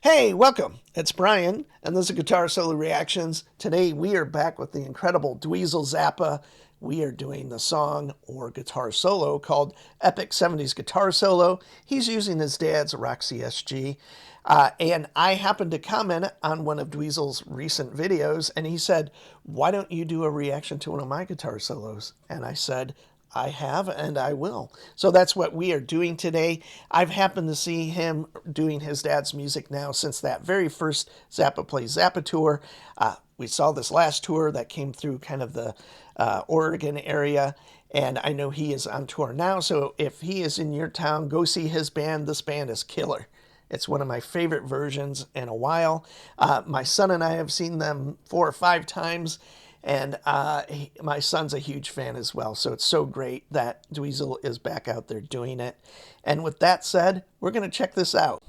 Hey, welcome. It's Brian, and this is Guitar Solo Reactions. Today we are back with the incredible Dweezil Zappa. We are doing the song or guitar solo called Epic 70's Guitar Solo. He's using his dad's Roxy SG. And I happened to comment on one of Dweezil's recent videos, and he said, "Why don't you do a reaction to one of my guitar solos?" And I said, I have and I will. So that's what we are doing today. I've happened to see him doing his dad's music now since that very first Zappa Plays Zappa tour. We saw this last tour that came through kind of the Oregon area, and I know he is on tour now. So if he is in your town, go see his band. This band is killer. It's one of my favorite versions in a while. My son and I have seen them 4 or 5 times. And my son's a huge fan as well. So it's so great that Dweezil is back out there doing it. And with that said, we're going to check this out.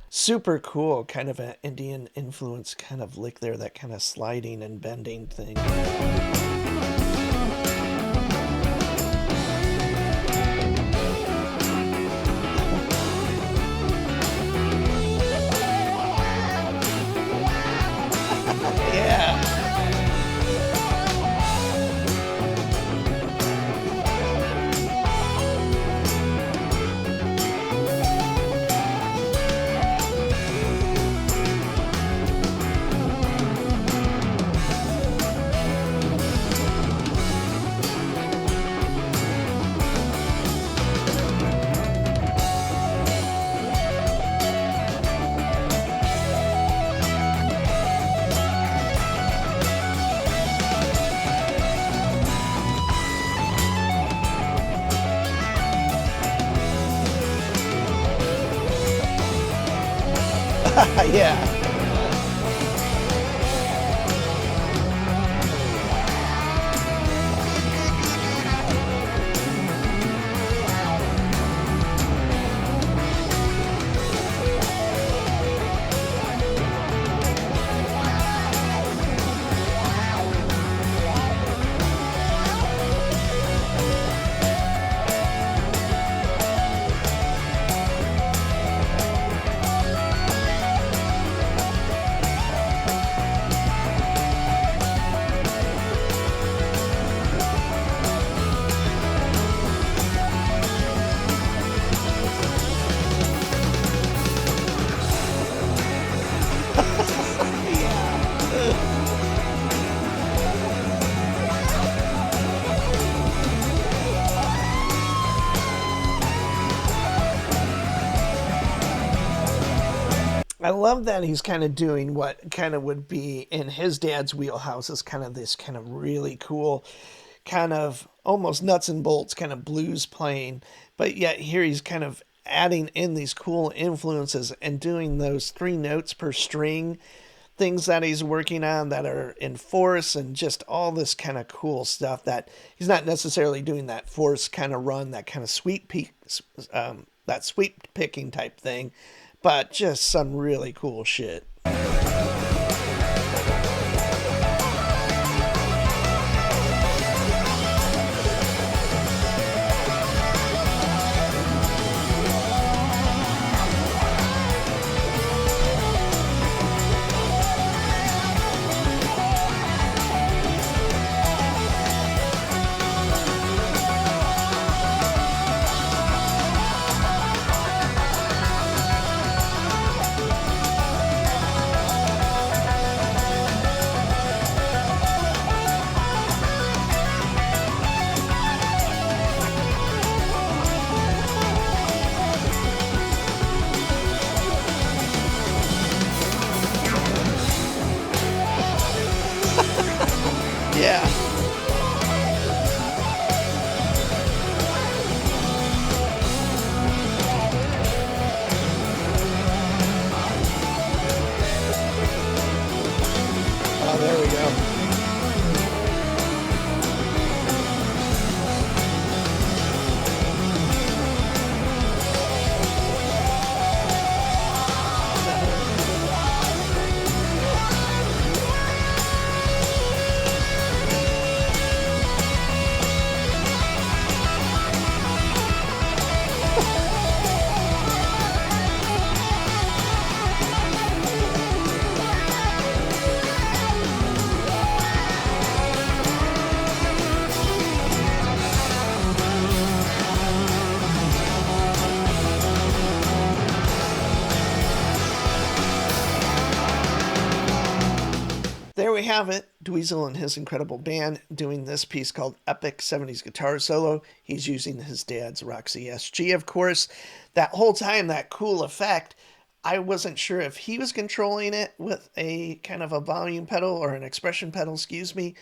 Super cool, kind of an Indian influence kind of lick there, that kind of sliding and bending thing. Yeah. Yeah. I love that he's kind of doing what kind of would be in his dad's wheelhouse, is kind of this kind of really cool, kind of almost nuts and bolts kind of blues playing. But yet here he's kind of adding in these cool influences and doing those 3 notes per string things that he's working on that are in fourths, and just all this kind of cool stuff that he's not necessarily doing that fourths kind of run, that kind of sweep picking type thing, but just some really cool shit. we have it. Dweezil and his incredible band doing this piece called Epic 70's Guitar Solo. He's using his dad's Roxy SG, of course. That whole time, that cool effect, I wasn't sure if he was controlling it with a kind of a volume pedal or an expression pedal, excuse me,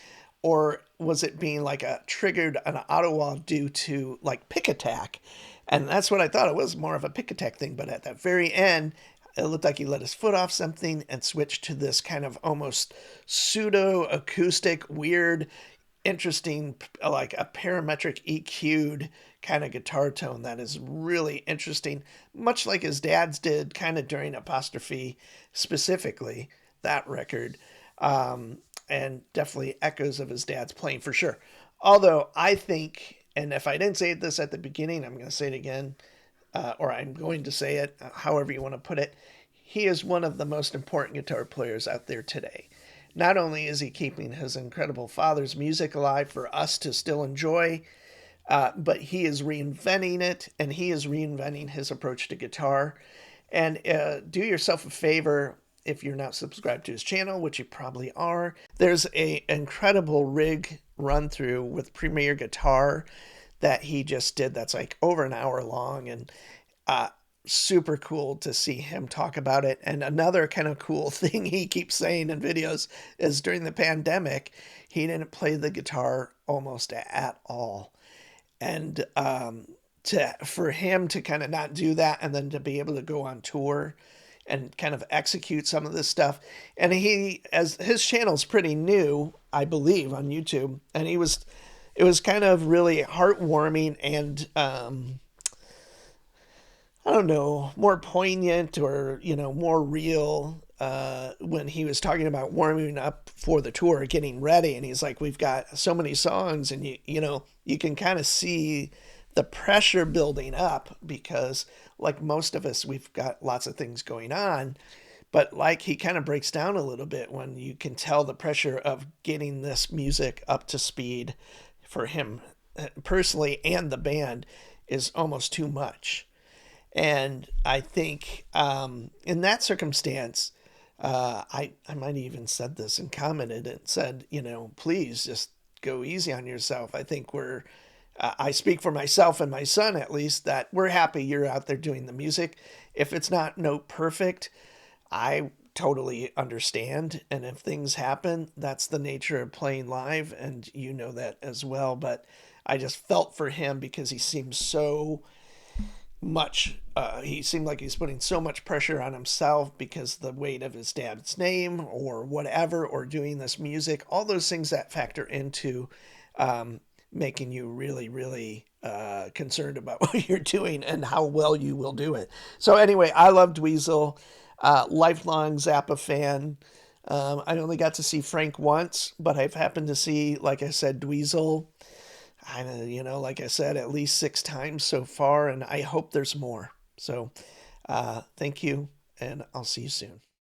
or was it being like a triggered an auto wah due to like pick attack? And that's what I thought it was, more of a pick attack thing. But at the very end, it looked like he let his foot off something and switched to this kind of almost pseudo acoustic, weird, interesting, like a parametric EQ'd kind of guitar tone that is really interesting, much like his dad's did kind of during Apostrophe, specifically that record. And definitely echoes of his dad's playing for sure. Although I think, and if I didn't say this at the beginning, I'm going to say it again, or I'm going to say it, however you want to put it. He is one of the most important guitar players out there today. Not only is he keeping his incredible father's music alive for us to still enjoy, but he is reinventing it, and he is reinventing his approach to guitar. And do yourself a favor, if you're not subscribed to his channel, which you probably are. There's a incredible rig run through with Premier Guitar that he just did that's like over an hour long, and super cool to see him talk about it. And another kind of cool thing he keeps saying in videos is during the pandemic, he didn't play the guitar almost at all. And for him to kind of not do that and then to be able to go on tour and kind of execute some of this stuff. And as his channel's pretty new, I believe, on YouTube, and it was kind of really heartwarming and I don't know, more poignant or, more real when he was talking about warming up for the tour, getting ready. And he's like, we've got so many songs, and you can kind of see the pressure building up because, like most of us, we've got lots of things going on. But like he kind of breaks down a little bit when you can tell the pressure of getting this music up to speed for him personally and the band is almost too much. And I think in that circumstance, I might have even said this and commented and said, please just go easy on yourself. I think I speak for myself and my son at least, that we're happy you're out there doing the music. If it's not note perfect, I totally understand. And if things happen, that's the nature of playing live, and you know that as well. But I just felt for him because he seems so much, he seemed like he's putting so much pressure on himself because the weight of his dad's name or whatever, or doing this music, all those things that factor into making you really, really concerned about what you're doing and how well you will do it. So anyway, I love Dweezil, lifelong Zappa fan. I only got to see Frank once, but I've happened to see, like I said, Dweezil, like I said, at least 6 times so far, and I hope there's more. So thank you, and I'll see you soon.